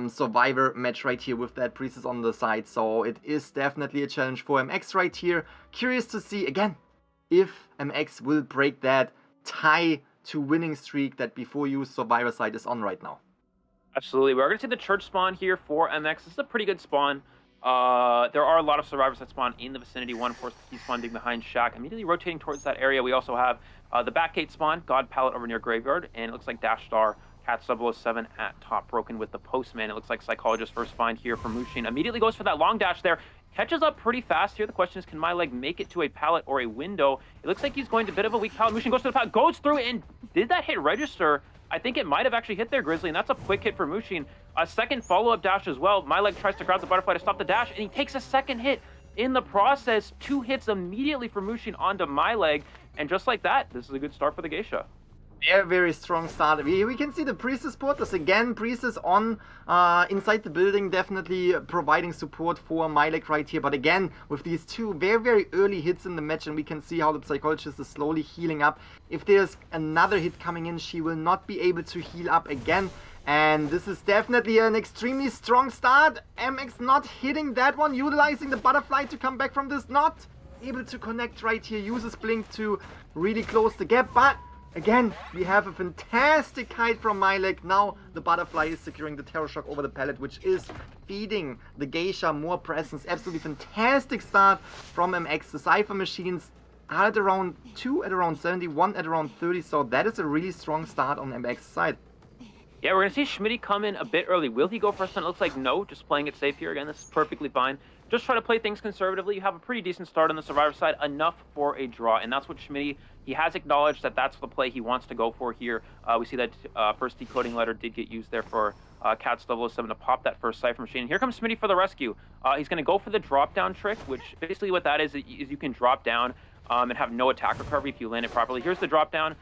survivor match right here with that priestess on the side. So it is definitely a challenge for MX right here. Curious to see again if MX will break that tie to winning streak that B4U survivor side is on right now. Absolutely. We're going to see the church spawn here for MX. This is a pretty good spawn. There are a lot of survivors that spawn in the vicinity. One, of course, the key spawn being behind Shaq, immediately rotating towards that area. We also have the backgate spawn, God Pallet over near Graveyard, and it looks like Dash Star, Cat 007 at top, broken with the Postman. It looks like Psychologist first find here for Mushin. Immediately goes for that long dash there. Catches up pretty fast here. The question is, can my leg make it to a pallet or a window? It looks like he's going to a bit of a weak pallet. Mushin goes to the pallet, goes through, and did that hit register? I think it might have actually hit there, Grizzly, and that's a quick hit for Mushin. A second follow-up dash as well. My leg tries to grab the butterfly to stop the dash, and he takes a second hit in the process. 2 hits immediately for Mushin onto my leg, and just like that, this is a good start for the Geisha. Very, very strong start. We can see the Priestess portals again. Priestess on inside the building, definitely providing support for Milek right here. But again, with these 2 very, very early hits in the match, and we can see how the Psychologist is slowly healing up. If there's another hit coming in, she will not be able to heal up again. And this is definitely an extremely strong start. MX not hitting that one, utilizing the butterfly to come back from this. Not able to connect right here. Uses Blink to really close the gap, but again, we have a fantastic kite from Milek. Now the butterfly is securing the Terror Shock over the pallet, which is feeding the Geisha more presence. Absolutely fantastic start from MX. The Cypher machines are at around 2 at around 70, 1 at around 30. So that is a really strong start on MX's side. Yeah, we're going to see Schmitty come in a bit early. Will he go first? And it looks like no, just playing it safe here. Again, this is perfectly fine. Just try to play things conservatively. You have a pretty decent start on the Survivor side, enough for a draw. And that's what Schmitty, he has acknowledged that that's the play he wants to go for here. We see that first decoding letter did get used there for Cat 007 to pop that first Cypher machine. And here comes Schmitty for the rescue. He's going to go for the drop down trick, which basically what that is you can drop down and have no attack recovery if you land it properly. Here's the drop down.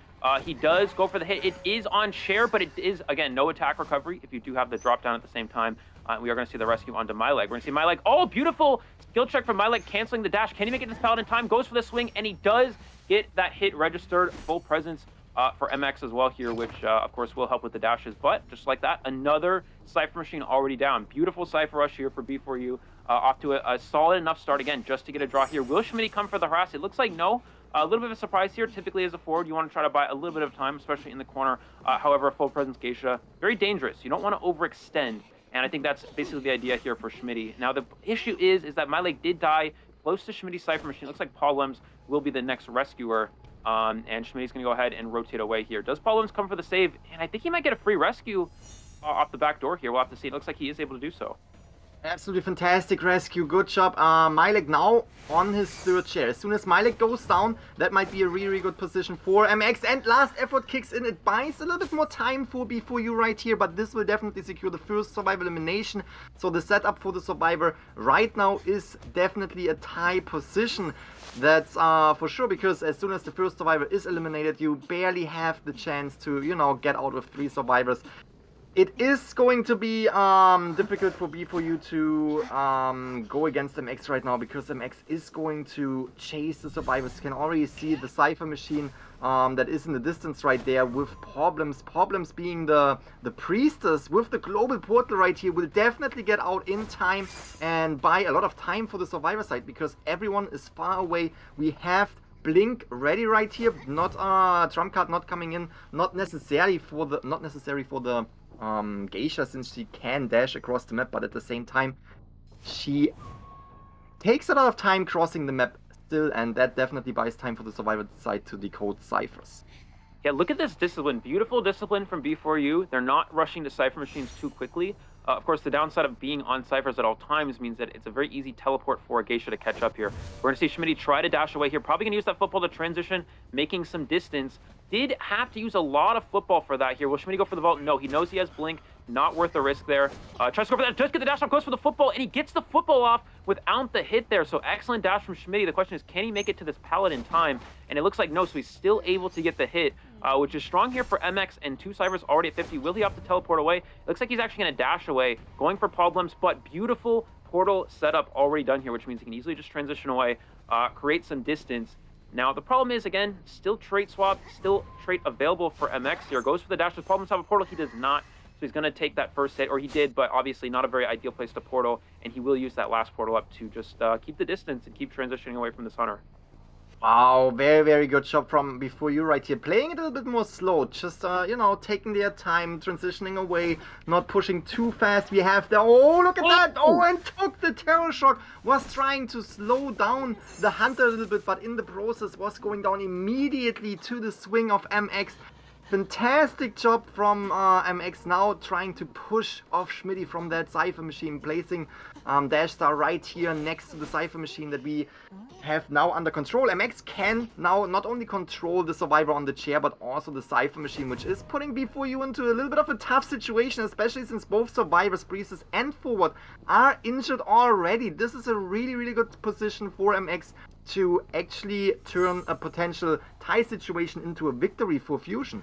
He does go for the hit. It is on share, but it is, again, no attack recovery if you do have the drop down at the same time. We are going to see the rescue onto my leg. We're going to see my leg. Oh, beautiful skill check from my leg, canceling the dash. Can he make it to this pallet in time? Goes for the swing, and he does get that hit registered. Full presence for MX as well here, which, of course, will help with the dashes. But just like that, another Cypher machine already down. Beautiful Cypher rush here for B4U. Off to a solid enough start again just to get a draw here. Will Schmitty come for the harass? It looks like no. A little bit of a surprise here. Typically, as a forward, you want to try to buy a little bit of time, especially in the corner. However, a full presence Geisha, very dangerous. You don't want to overextend, and I think that's basically the idea here for Schmitty. Now, the issue is that my leg did die close to Schmitty's Cypher machine. Looks like Paul Lems will be the next rescuer, and Schmitty's going to go ahead and rotate away here. Does Paul Lems come for the save? And I think he might get a free rescue off the back door here. We'll have to see. It looks like he is able to do so. Absolutely fantastic rescue. Good job. Milek now on his 3rd chair. As soon as Milek goes down, that might be a really, really good position for MX. And last effort kicks in. It buys a little bit more time for B4U right here, but this will definitely secure the first survivor elimination. So the setup for the survivor right now is definitely a tie position. That's for sure, because as soon as the first survivor is eliminated, you barely have the chance to, you know, get out with 3 survivors. It is going to be difficult for B4U to go against MX right now, because MX is going to chase the survivors. You can already see the Cypher machine that is in the distance right there with Problems. Problems being the Priestess with the global portal right here will definitely get out in time and buy a lot of time for the survivor side, because everyone is far away. We have Blink ready right here, not trump card not coming in, not necessary for the Geisha, since she can dash across the map, but at the same time she takes a lot of time crossing the map still, and that definitely buys time for the survivor side to decode ciphers. Yeah, look at this discipline. Beautiful discipline from B4U. They're not rushing to Cypher machines too quickly. Of course, the downside of being on Cyphers at all times means that it's a very easy teleport for a Geisha to catch up here. We're going to see Schmitty try to dash away here. Probably going to use that football to transition, making some distance. Did have to use a lot of football for that here. Will Schmitty go for the vault? No, he knows he has Blink. Not worth the risk there. Tries to go for that. Does get the dash off. Goes for the football, and he gets the football off without the hit there. So excellent dash from Schmitty. The question is, can he make it to this pallet in time? And it looks like no, so he's still able to get the hit, which is strong here for MX, and 2 Cyphers already at 50. Will he have to teleport away? It looks like he's actually going to dash away, going for problems, but beautiful portal setup already done here, which means he can easily just transition away, create some distance. Now, the problem is, again, still trait swap, still trait available for MX here. Goes for the dash. Does Problems have a portal? He does not. So he's going to take that first hit, or he did, but obviously not a very ideal place to portal, and he will use that last portal up to just keep the distance and keep transitioning away from this hunter. Wow, very, very good job from B4U right here. Playing it a little bit more slow, just, you know, taking their time, transitioning away, not pushing too fast. We have the, oh, look at that! Oh, and took the terror shock. Was trying to slow down the hunter a little bit, but in the process was going down immediately to the swing of MX. Fantastic job from MX now trying to push off Schmitty from that Cypher machine, placing Dash Star right here next to the Cypher machine that we have now under control. MX can now not only control the survivor on the chair, but also the Cypher machine, which is putting B4U into a little bit of a tough situation, especially since both survivors, Breezes and Forward, are injured already. This is a really, really good position for MX to actually turn a potential tie situation into a victory for Fusion.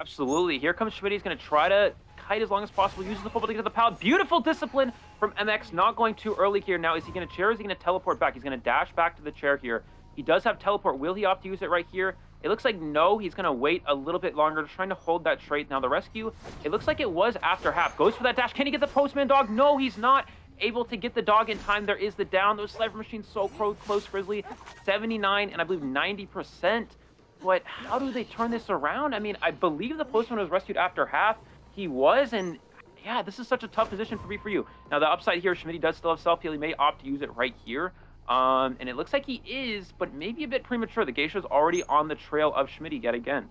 Absolutely. Here comes Schmitty. He's going to try to kite as long as possible, uses the football to get to the pallet. Beautiful discipline from MX, not going too early here. Now, is he going to chair or is he going to teleport back? He's going to dash back to the chair here. He does have teleport. Will he opt to use it right here? It looks like no, he's going to wait a little bit longer, trying to hold that trait. Now, the rescue, it looks like it was after half. Goes for that dash. Can he get the postman dog? No, he's not able to get the dog in time. There is the down. Those Cypher machines so close, Grizzly. 79 and I believe 90%. But how do they turn this around? I mean, I believe the postman was rescued after half. He was, and yeah, this is such a tough position for B4U. Now, the upside here, Schmitty does still have self-heal. He may opt to use it right here. And it looks like he is, but maybe a bit premature. The Geisha's already on the trail of Schmitty yet again.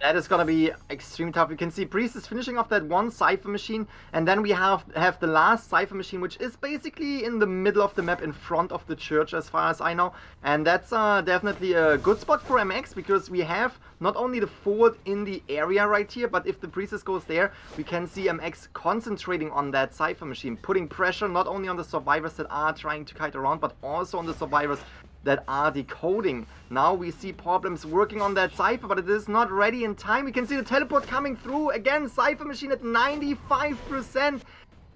That is gonna be extremely tough. You can see Priest is finishing off that one Cypher machine, and then we have the last Cypher machine, which is basically in the middle of the map in front of the church, as far as I know. And that's definitely a good spot for MX, because we have not only the Forward in the area right here, but if the Priestess goes there, we can see MX concentrating on that Cypher machine, putting pressure not only on the survivors that are trying to kite around, but also on the survivors that are decoding. Now we see problems working on that Cypher, but it is not ready in time. We can see the teleport coming through. Again, Cypher machine at 95%.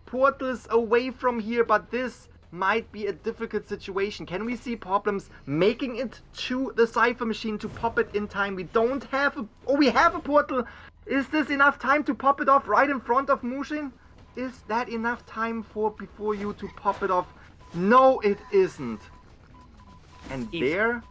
Portals away from here, but this might be a difficult situation. Can we see problems making it to the Cypher machine to pop it in time? We don't have a... Oh, we have a portal. Is this enough time to pop it off right in front of Mushin? Is that enough time for B4U to pop it off? No, it isn't. And there?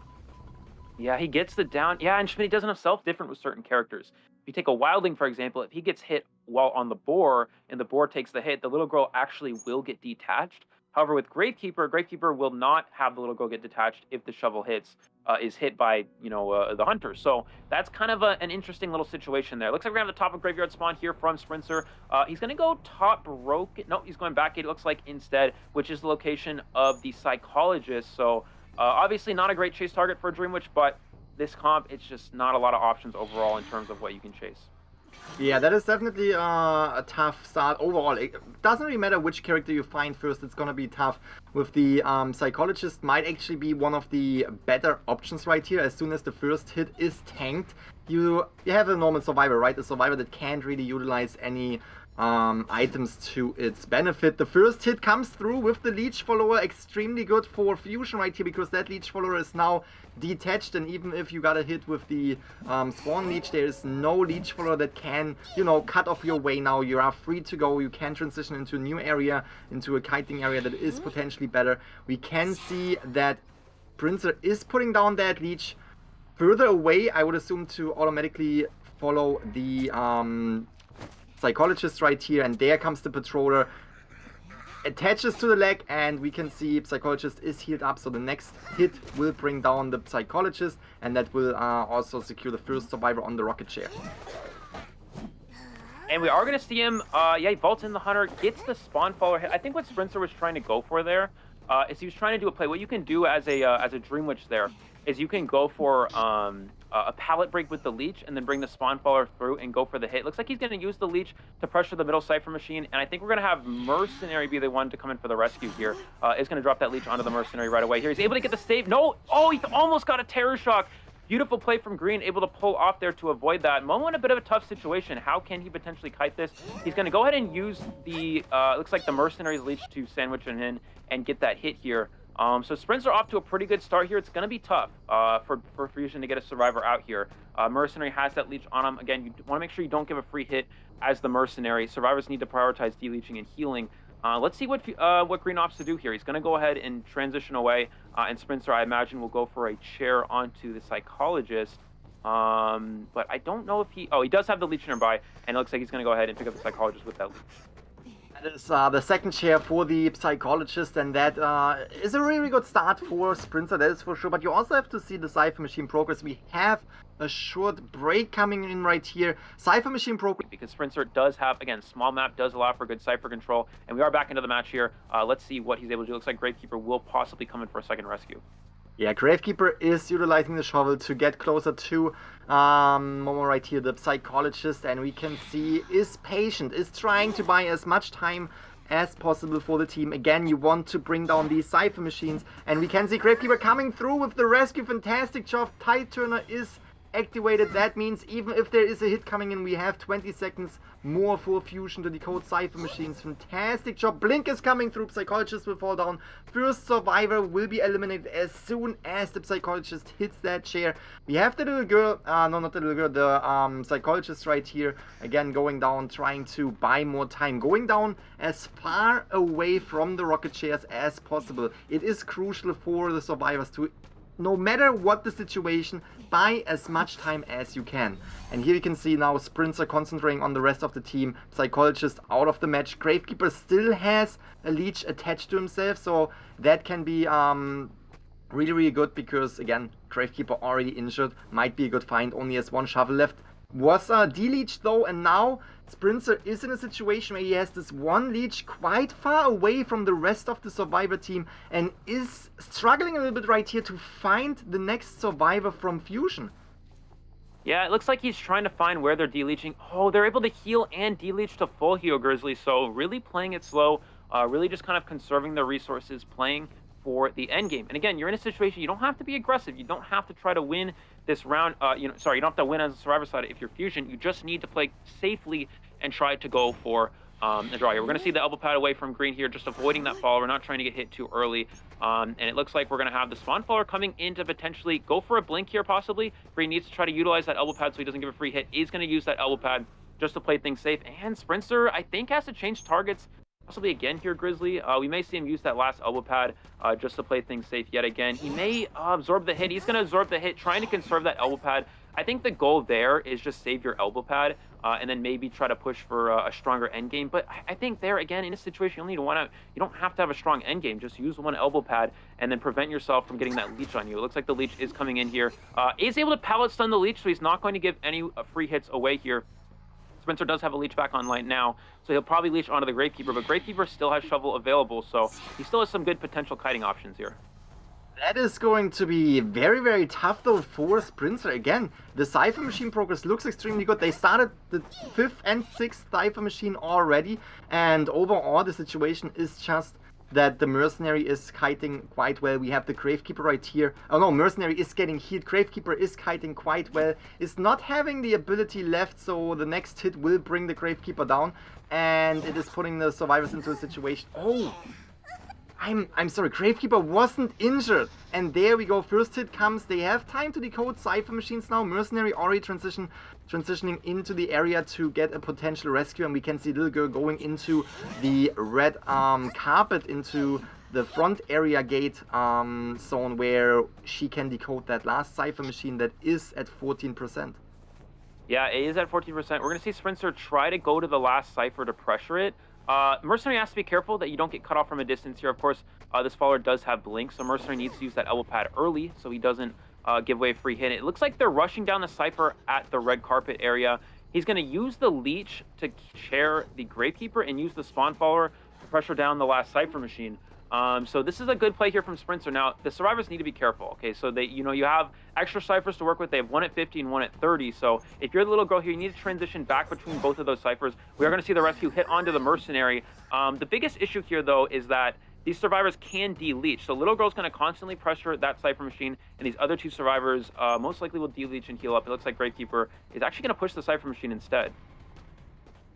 Yeah, he gets the down. Yeah, and Schmitty doesn't have self different with certain characters. If you take a Wildling, for example, if he gets hit while on the boar, and the boar takes the hit, the little girl actually will get detached. However, with Gravekeeper will not have the little girl get detached if the shovel is hit by, you know, the hunter. So that's kind of an interesting little situation there. Looks like we're going to have the top of Graveyard spawn here from Sprinter. He's going to go top broken. No, he's going back. It looks like instead, which is the location of the Psychologist. So obviously not a great chase target for Dream Witch, but this comp, it's just not a lot of options overall in terms of what you can chase. Yeah, that is definitely a tough start overall. It doesn't really matter which character you find first, it's gonna be tough. With the Psychologist might actually be one of the better options right here. As soon as the first hit is tanked, you have a normal survivor, right? A survivor that can't really utilize any items to its benefit. The first hit comes through with the Leech Follower, extremely good for Fusion right here, because that Leech Follower is now detached, and even if you got a hit with the Spawn Leech, there is no Leech Follower that can, you know, cut off your way now. You are free to go, you can transition into a new area, into a kiting area that is potentially better. We can see that Princer is putting down that Leech further away, I would assume, to automatically follow the Psychologist right here, and there comes the Patroller, attaches to the leg, and we can see Psychologist is healed up, so the next hit will bring down the Psychologist, and that will also secure the first survivor on the rocket chair. And we are going to see him, yeah, he vaults in the Hunter, gets the Spawn Follower hit. I think what Sprinter was trying to go for there is he was trying to do a play. What you can do as a Dream Witch there is you can go for a pallet break with the Leech and then bring the Spawn Follower through and go for the hit. Looks like he's going to use the Leech to pressure the middle Cypher machine, and I think we're going to have Mercenary be the one to come in for the rescue here. Is going to drop that Leech onto the Mercenary right away. Here he's able to get the save. No! Oh, he almost got a Terror Shock. Beautiful play from Green, able to pull off there to avoid that. Momo in a bit of a tough situation. How can he potentially kite this? He's going to go ahead and use the, looks like the Mercenary's Leech to sandwich him in and get that hit here. So Sprints are off to a pretty good start here. It's going to be tough for Fusion to get a survivor out here. Mercenary has that Leech on him. Again, you want to make sure you don't give a free hit as the mercenary. Survivors need to prioritize deleaching and healing. Let's see what Green opts to do here. He's going to go ahead and transition away, and Sprinter, I imagine, will go for a chair onto the Psychologist. But I don't know if he... Oh, he does have the Leech nearby, and it looks like he's going to go ahead and pick up the Psychologist with that Leech. That is the second chair for the Psychologist, and that is a really good start for Sprinter, that is for sure. But you also have to see the Cypher Machine progress. We have a short break coming in right here. Cypher Machine progress. Because Sprinter does have, again, small map does allow for good Cypher control, and we are back into the match here. Let's see what he's able to do. Looks like Gravekeeper will possibly come in for a second rescue. Yeah, Gravekeeper is utilizing the shovel to get closer to Momo right here, the Psychologist, and we can see is patient, is trying to buy as much time as possible for the team. Again, you want to bring down these Cypher Machines, and we can see Gravekeeper coming through with the rescue. Fantastic job. Tide Turner is activated. That means even if there is a hit coming in, we have 20 seconds more for Fusion to decode Cypher Machines. Fantastic job. Blink is coming through. Psychologist will fall down. First survivor will be eliminated as soon as the Psychologist hits that chair. We have the little girl, no, not the little girl, the Psychologist right here, again going down, trying to buy more time, going down as far away from the rocket chairs as possible. It is crucial for the survivors to, no matter what the situation, buy as much time as you can. And here you can see now Sprinter concentrating on the rest of the team. Psychologist out of the match. Gravekeeper still has a leech attached to himself, so that can be really, really good, because again, Gravekeeper already injured. Might be a good find, only has one shovel left. Was de-leeched though, and now Sprinter is in a situation where he has this one leech quite far away from the rest of the survivor team, and is struggling a little bit right here to find the next survivor from Fusion. Yeah, it looks like he's trying to find where they're de-leeching. Oh, they're able to heal and de-leech to full heal, Grizzly, so really playing it slow, really just kind of conserving their resources, playing for the end game. And again, you're in a situation, you don't have to be aggressive, you don't have to try to win this round, you don't have to win as a survivor side if you're Fusion. You just need to play safely and try to go for the draw here. We're going to see the elbow pad away from Green here, just avoiding that fall. We're not trying to get hit too early. And it looks like we're going to have the spawn faller coming in to potentially go for a blink here, possibly. Green needs to try to utilize that elbow pad so he doesn't give a free hit. He's going to use that elbow pad just to play things safe. And Sprinter, I think, has to change targets possibly again here, Grizzly. We may see him use that last elbow pad just to play things safe yet again. He may absorb the hit. He's going to absorb the hit, trying to conserve that elbow pad. I think the goal there is just save your elbow pad and then maybe try to push for a stronger end game. But I think there, again, in a situation, you don't have to have a strong end game. Just use one elbow pad and then prevent yourself from getting that leech on you. It looks like the leech is coming in here. Is able to pallet stun the leech, so he's not going to give any free hits away here. Sprinter does have a leech back online now, so he'll probably leech onto the Gravekeeper, but Gravekeeper still has shovel available, so he still has some good potential kiting options here. That is going to be very, very tough though for Sprinter. Again, the Cypher Machine progress looks extremely good. They started the 5th and 6th Cypher Machine already, and overall the situation is just that the Mercenary is kiting quite well. We have the Gravekeeper right here. Oh no, Mercenary is getting hit. Gravekeeper is kiting quite well. Is not having the ability left, so the next hit will bring the Gravekeeper down, and it is putting the survivors into a situation. Oh! I'm sorry, Gravekeeper wasn't injured. And there we go, first hit comes. They have time to decode Cypher Machines now. Mercenary already transitioning into the area to get a potential rescue. And we can see Little Girl going into the red carpet, into the front area gate zone, where she can decode that last Cypher Machine that is at 14%. Yeah, it is at 14%. We're going to see Sprinter try to go to the last Cypher to pressure it. Mercenary has to be careful that you don't get cut off from a distance here. Of course, this follower does have blink, so Mercenary needs to use that elbow pad early so he doesn't give away a free hit. It looks like they're rushing down the Cypher at the red carpet area. He's going to use the leech to chair the Gravekeeper and use the spawn follower to pressure down the last Cypher Machine. So this is a good play here from Sprinter. Now, the survivors need to be careful, okay? So they, you have extra ciphers to work with. They have one at 50 and one at 30. So if you're the little girl here, you need to transition back between both of those ciphers. We are going to see the rescue hit onto the Mercenary. The biggest issue here, though, is that these survivors can de-leech. So little girl's going to constantly pressure that Cypher Machine, and these other two survivors most likely will de-leech and heal up. It looks like Gravekeeper is actually going to push the Cypher Machine instead.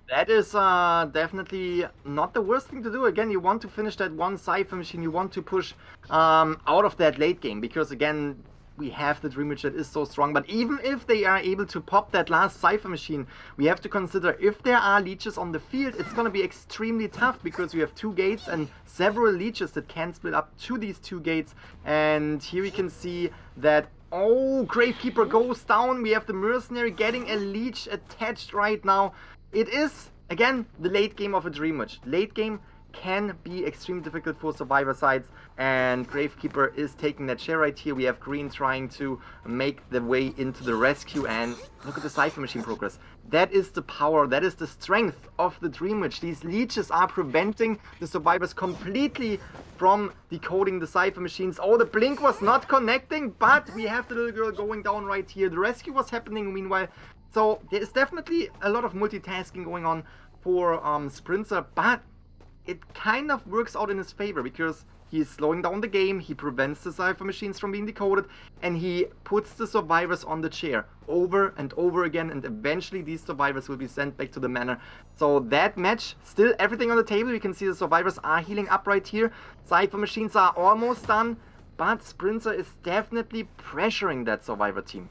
That is definitely not the worst thing to do. Again, you want to finish that one Cypher Machine. You want to push out of that late game, because again, we have the Dream Witch that is so strong. But even if they are able to pop that last Cypher Machine, we have to consider if there are leeches on the field, it's going to be extremely tough because we have 2 gates and several leeches that can split up to these 2 gates. And here we can see that, oh, Gravekeeper goes down. We have the Mercenary getting a leech attached right now. It is, again, the late game of a Dream Witch. Late game can be extremely difficult for survivor sides, and Gravekeeper is taking that share right here. We have green trying to make the way into the rescue, and look at the Cypher Machine progress. That is the power, that is the strength of the Dream Witch. These leeches are preventing the survivors completely from decoding the Cypher Machines. Oh, the blink was not connecting, but we have the little girl going down right here. The rescue was happening meanwhile, so there is definitely a lot of multitasking going on for Sprinter, but it kind of works out in his favor because he's slowing down the game, he prevents the Cypher Machines from being decoded, and he puts the survivors on the chair over and over again, and eventually these survivors will be sent back to the manor. So that match, still everything on the table. We can see the survivors are healing up right here. Cypher Machines are almost done, but Sprinter is definitely pressuring that survivor team.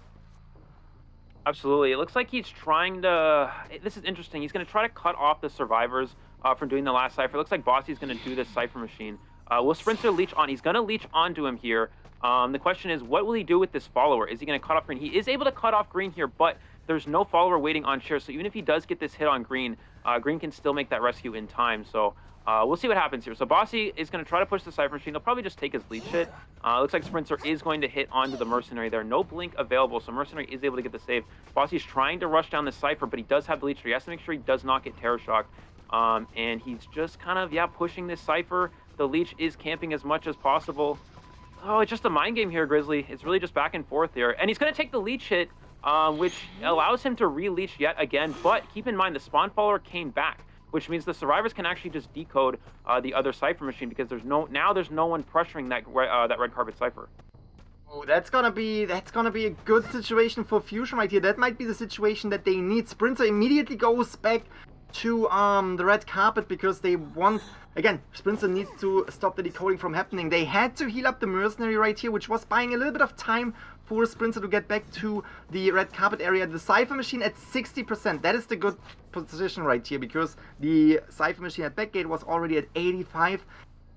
Absolutely. It looks like he's trying to... This is interesting. He's going to try to cut off the survivors from doing the last Cypher. It looks like Bossy's going to do this Cypher Machine. Will Sprinter leech on? He's going to leech onto him here. The question is, what will he do with this follower? Is he going to cut off green? He is able to cut off green here, but there's no follower waiting on chair. So even if he does get this hit on green, green can still make that rescue in time. So we'll see what happens here. So Bossy is going to try to push the Cypher Machine. They'll probably just take his leech hit. Looks like Sprinter is going to hit onto the Mercenary there. No blink available, so Mercenary is able to get the save. Bossy's trying to rush down the Cypher, but he does have the leech. He has to make sure he does not get Terror Shocked. And he's just kind of, yeah, pushing this Cypher. The leech is camping as much as possible. Oh, it's just a mind game here, Grizzly. It's really just back and forth here. And he's going to take the leech hit, which allows him to re-leech yet again. But keep in mind, the spawn follower came back, which means the survivors can actually just decode the other Cypher Machine because there's no one pressuring that red carpet Cypher. Oh, that's gonna be a good situation for Fusion right here. That might be the situation that they need. Sprinter immediately goes back to the red carpet because they want, again, Sprinter needs to stop the decoding from happening. They had to heal up the Mercenary right here, which was buying a little bit of time for Sprinter to get back to the red carpet area. The Cypher Machine at 60%, that is the good position right here because the Cypher Machine at backgate was already at 85.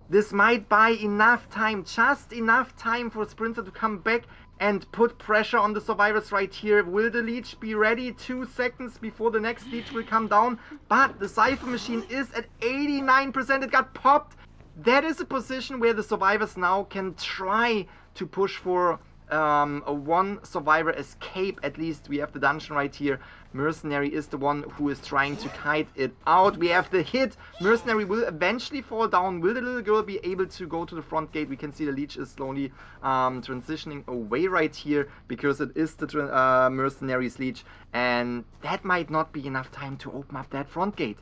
This might buy enough time, just enough time for Sprinter to come back and put pressure on the survivors right here. Will the leech be ready 2 seconds before the next leech will come down? But the Cypher Machine is at 89%. It got popped. That is a position where the survivors now can try to push for a 1 survivor escape. At least we have the dungeon right here. Mercenary is the one who is trying to kite it out. We have the hit. Mercenary will eventually fall down. Will the little girl be able to go to the front gate? We can see the leech is slowly transitioning away right here because it is the Mercenary's leech, and that might not be enough time to open up that front gate.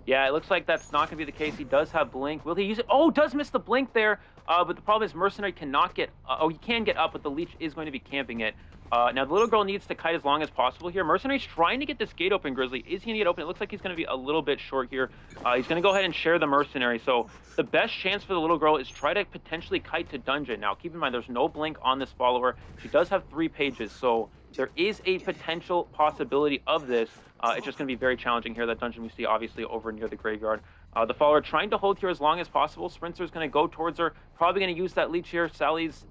Yeah, it looks like that's not going to be the case. He does have blink. Will he use it? Oh, does miss the blink there. But the problem is Mercenary cannot get... oh, he can get up, but the leech is going to be camping it. Now, the little girl needs to kite as long as possible here. Mercenary's trying to get this gate open, Grizzly. Is he going to get open? It looks like he's going to be a little bit short here. He's going to go ahead and share the Mercenary. So the best chance for the little girl is try to potentially kite to dungeon. Now, keep in mind, there's no blink on this follower. She does have 3 pages, so there is a potential possibility of this. It's just going to be very challenging here. That dungeon we see, obviously, over near the graveyard. The follower trying to hold here as long as possible. Sprinter's going to go towards her. Probably going to use that leech here. Sally's...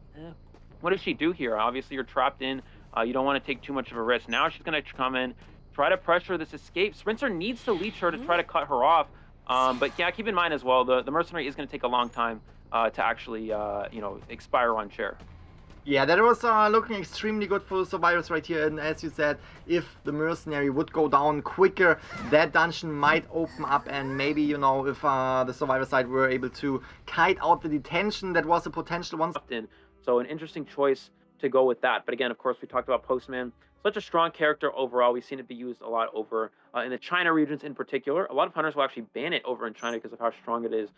what does she do here? Obviously, you're trapped in. You don't want to take too much of a risk. Now she's going to come in, try to pressure this escape. Sprinter needs to leech her to try to cut her off. But yeah, keep in mind as well, the Mercenary is going to take a long time to actually, you know, expire on chair. Yeah, that was looking extremely good for the survivors right here. And as you said, if the Mercenary would go down quicker, that dungeon might open up. And maybe, you know, if the survivor side were able to kite out the detention, that was a potential one. So an interesting choice to go with that. But again, of course, we talked about Postman. Such a strong character overall. We've seen it be used a lot over in the China regions in particular. A lot of hunters will actually ban it over in China because of how strong it is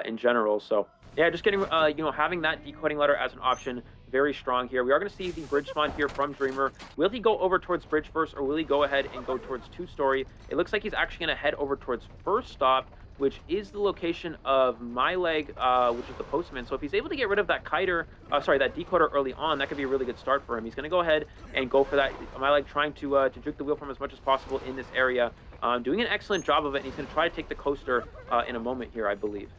in general. So yeah, just getting, you know, having that decoding letter as an option, very strong here. We are going to see the bridge spawn here from Dreamer. Will he go over towards bridge first, or will he go ahead and go towards 2-story? It looks like he's actually going to head over towards first stop. which is the location of my leg, which is the postman. So if he's able to get rid of that that decoder early on, that could be a really good start for him. He's going to go ahead and go for that. My leg trying to juke the wheel from as much as possible in this area. Doing an excellent job of it, and he's going to try to take the coaster in a moment here, I believe.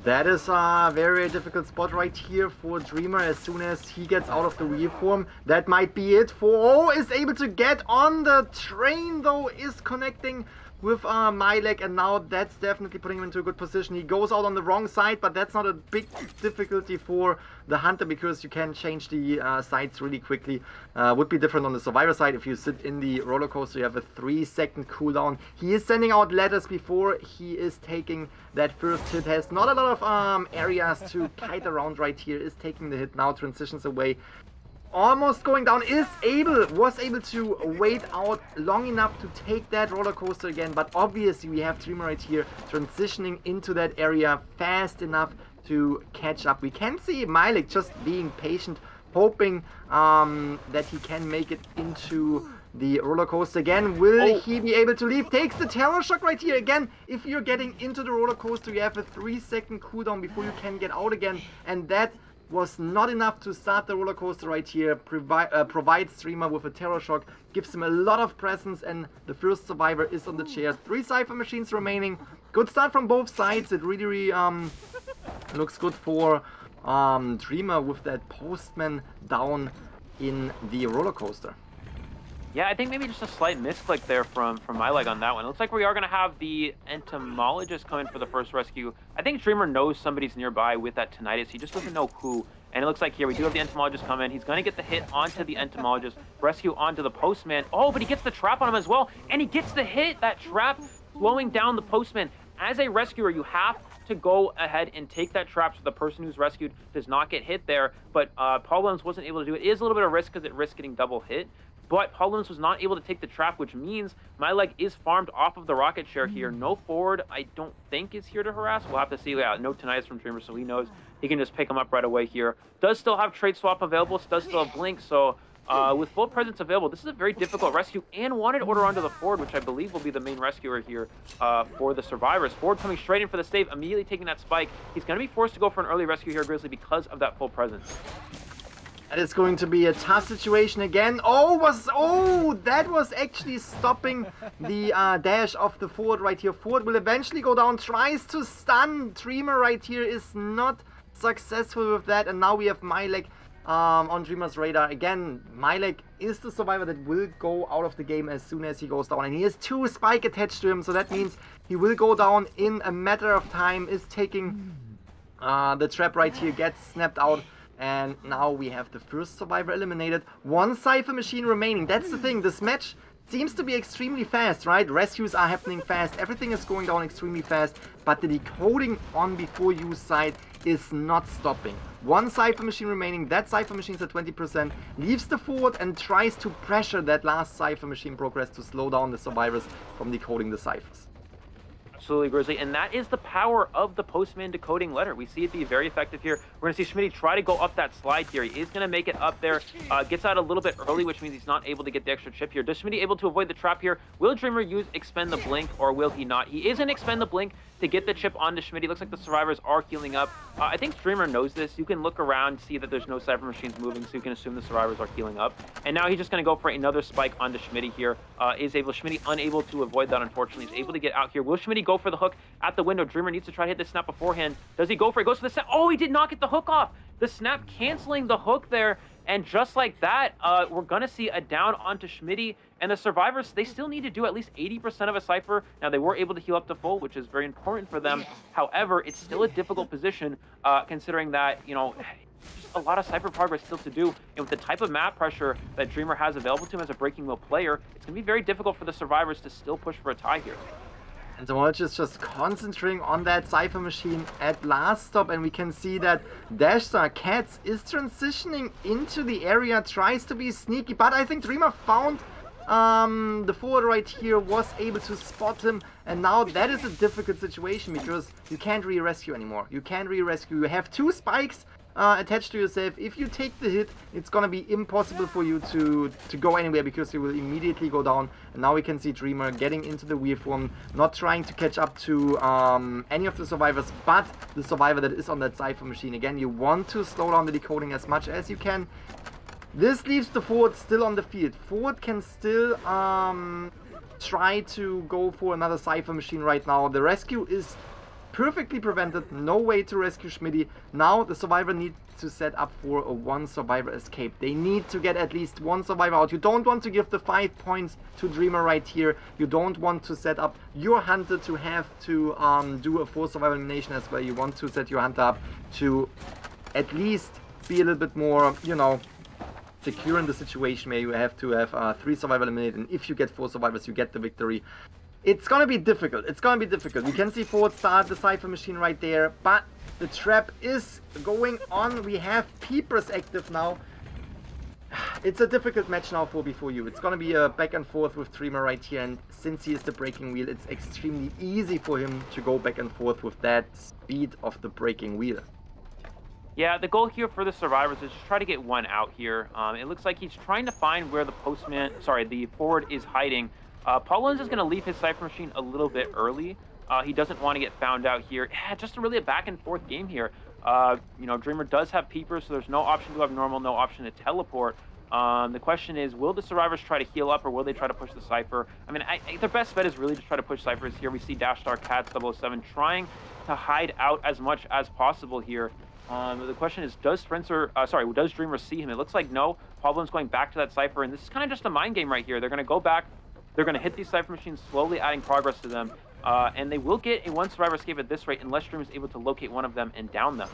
That is a very difficult spot right here for Dreamer. As soon as he gets out of the wheel form, that might be it for... Oh, is able to get on the train though, is connecting with Milek, and now that's definitely putting him into a good position. He goes out on the wrong side, but that's not a big difficulty for the Hunter because you can change the sides really quickly. Would be different on the Survivor side. If you sit in the roller coaster, you have a 3-second cooldown. He is sending out ladders before he is taking that first hit. Has not a lot of areas to kite around right here. Is taking the hit now, transitions away. Almost going down, was able to wait out long enough to take that roller coaster again, but obviously we have Dreamer right here transitioning into that area fast enough to catch up. We can see Milek just being patient, hoping that he can make it into the roller coaster again. Will he be able to leave? Takes the terror shock right here again. If you're getting into the roller coaster, you have a 3-second cooldown before you can get out again, and that was not enough to start the roller coaster right here. Provides Dreamer with a terror shock, gives him a lot of presence, and the first survivor is on the chair. 3 Cypher machines remaining. Good start from both sides. It really looks good for Dreamer with that postman down in the roller coaster. Yeah, I think maybe just a slight misclick there from my leg on that one. It looks like we are going to have the entomologist come in for the first rescue. I think Dreamer knows somebody's nearby with that tinnitus. He just doesn't know who. And it looks like here we do have the entomologist come in. He's going to get the hit onto the entomologist, rescue onto the postman. Oh, but he gets the trap on him as well. And he gets the hit, that trap, slowing down the postman. As a rescuer, you have to go ahead and take that trap so the person who's rescued does not get hit there. But Paul Williams wasn't able to do it. It is a little bit of risk because it risks getting double hit. But Paul Williams was not able to take the trap, which means my leg is farmed off of the rocket chair here. No forward, I don't think, is here to harass. We'll have to see. Yeah, no tinnitus from Dreamer, so he knows he can just pick him up right away here. Does still have trade swap available, does still have blink, so with full presence available, this is a very difficult rescue and wanted order onto the Ford, which I believe will be the main rescuer here for the survivors. Ford coming straight in for the save, immediately taking that spike. He's going to be forced to go for an early rescue here, Grizzly, because of that full presence. That is going to be a tough situation again. That was actually stopping the dash of the Ford right here. Ford will eventually go down, tries to stun Dreamer right here, is not successful with that, and now we have Milek on Dreamer's radar. Again, Milek is the survivor that will go out of the game as soon as he goes down, and he has 2 spike attached to him, so that means he will go down in a matter of time. Is taking the trap right here, gets snapped out. And now we have the first survivor eliminated. 1 Cypher machine remaining. That's the thing. This match seems to be extremely fast, right? Rescues are happening fast. Everything is going down extremely fast. But the decoding on B4U side is not stopping. 1 Cypher machine remaining. That Cypher machine is at 20%. Leaves the forward and tries to pressure that last Cypher machine progress to slow down the survivors from decoding the ciphers. Absolutely, Grizzly, and that is the power of the postman decoding letter. We see it be very effective here. We're going to see Schmitty try to go up that slide here. He is going to make it up there. Gets out a little bit early, which means he's not able to get the extra chip here. Does Schmitty able to avoid the trap here? Will Dreamer use expend the blink, or will he not? He is going to expend the blink to get the chip onto Schmitty. Looks like the survivors are healing up. I think Dreamer knows this. You can look around, see that there's no Cypher machines moving, so you can assume the survivors are healing up. And now he's just going to go for another spike onto Schmitty here. Schmitty unable to avoid that, unfortunately. He's able to get out here. Will Schmitty go for the hook at the window? Dreamer needs to try to hit the snap beforehand. Does he go for it? He goes for the snap. Oh, he did not get the hook off. The snap canceling the hook there. And just like that, we're going to see a down onto Schmitty. And the survivors, they still need to do at least 80% of a Cypher. Now, they were able to heal up to full, which is very important for them. However, it's still a difficult position, considering that, you know, just a lot of Cypher progress still to do. And with the type of map pressure that Dreamer has available to him as a breaking wheel player, it's going to be very difficult for the survivors to still push for a tie here. And Entomologist is just concentrating on that Cypher machine at last stop, and we can see that Dashstar Cats is transitioning into the area, tries to be sneaky, but I think Dreamer found the forward right here, was able to spot him, and now that is a difficult situation because you can't re-rescue anymore. You can't re-rescue. You have 2 spikes attached to yourself. If you take the hit, it's gonna be impossible for you to go anywhere because you will immediately go down. And now we can see Dreamer getting into the wheel form, not trying to catch up to any of the survivors, but the survivor that is on that Cypher machine. Again, you want to slow down the decoding as much as you can. This leaves the Forward still on the field. Forward can still try to go for another Cypher machine right now. The rescue is perfectly prevented, no way to rescue Schmitty. Now the survivor needs to set up for a one survivor escape. They need to get at least one survivor out. You don't want to give the 5 points to Dreamer right here. You don't want to set up your hunter to have to do a 4 survivor elimination as well. You want to set your hunter up to at least be a little bit more, you know, secure in the situation where you have to have 3 survivor eliminated, and if you get 4 survivors you get the victory. It's gonna be difficult. It's gonna be difficult. We can see Forward start the Cypher machine right there, but the trap is going on. We have Peepers active now. It's a difficult match now for B4U. It's gonna be a back and forth with Dreamer right here, and since he is the breaking wheel, it's extremely easy for him to go back and forth with that speed of the breaking wheel. Yeah, the goal here for the survivors is just try to get one out here. It looks like he's trying to find where the the Forward is hiding. Paulins is going to leave his Cypher machine a little bit early. He doesn't want to get found out here. Yeah, just really a back and forth game here. You know, Dreamer does have Peepers, so there's no option to have normal, no option to teleport. The question is, will the survivors try to heal up or will they try to push the Cypher? I mean, their best bet is really to try to push Cyphers here. We see Dash Star Cats 007 trying to hide out as much as possible here. The question is, does Dreamer see him? It looks like no. Pablo's going back to that Cypher, and this is kind of just a mind game right here. They're going to go back. They're going to hit these Cypher machines, slowly adding progress to them. And they will get a one survivor escape at this rate unless Dreamer is able to locate one of them and down them.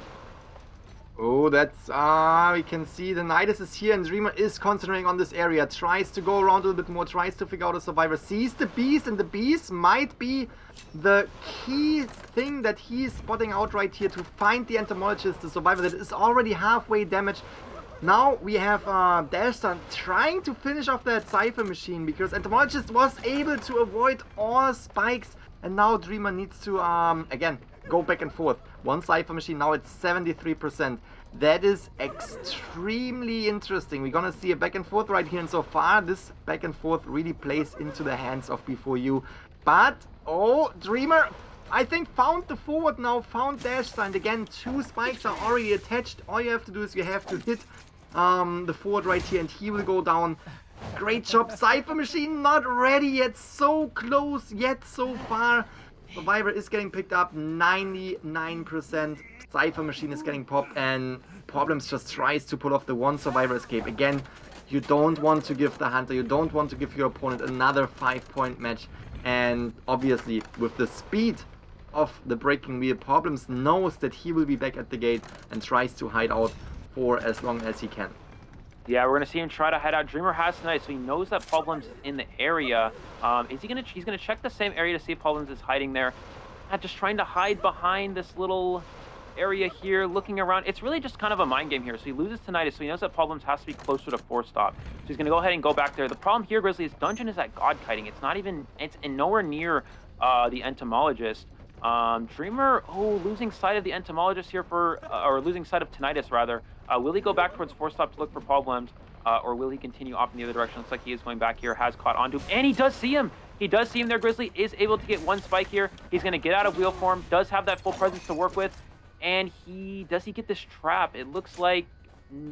Oh, that's, we can see the Nidus is here and Dreamer is concentrating on this area. Tries to go around a little bit more, tries to figure out a survivor. Sees the Beast, and the Beast might be the key thing that he's spotting out right here to find the Entomologist, the survivor that is already halfway damaged. Now we have Dashstar trying to finish off that Cypher machine because Entomologist was able to avoid all spikes, and now Dreamer needs to, again, go back and forth. One Cypher machine, now it's 73%. That is extremely interesting. We're gonna see a back and forth right here, and so far this back and forth really plays into the hands of B4U. But, oh, Dreamer, I think, found the Forward now, found Dashstar, and again, 2 spikes are already attached. All you have to do is you have to hit the Forward right here, and he will go down. Great job. Cypher machine not ready yet, so close yet so far. Survivor is getting picked up, 99%. Cypher machine is getting popped, and Problems just tries to pull off the one survivor escape. Again, you don't want to give the hunter, you don't want to give your opponent another 5-point match. And obviously, with the speed of the breaking wheel, Problems knows that he will be back at the gate and tries to hide out for as long as he can. Yeah, we're gonna see him try to hide out. Dreamer has tonight, so he knows that Problems is in the area. He's gonna check the same area to see if Problems is hiding there. Just trying to hide behind this little area here, looking around. It's really just kind of a mind game here. So he loses tonight, so he knows that Problems has to be closer to 4-stop. So he's gonna go ahead and go back there. The problem here, Grizzly, is Dungeon is at God kiting. It's not even, it's nowhere near the Entomologist. Dreamer, losing sight of the Entomologist here or losing sight of Tinnitus rather. Will he go back towards 4-stop to look for Problems, or will he continue off in the other direction? Looks like he is going back here, has caught onto him, and he does see him! He does see him there, Grizzly, is able to get one spike here. He's gonna get out of wheel form, does have that full presence to work with, and does he get this trap? It looks like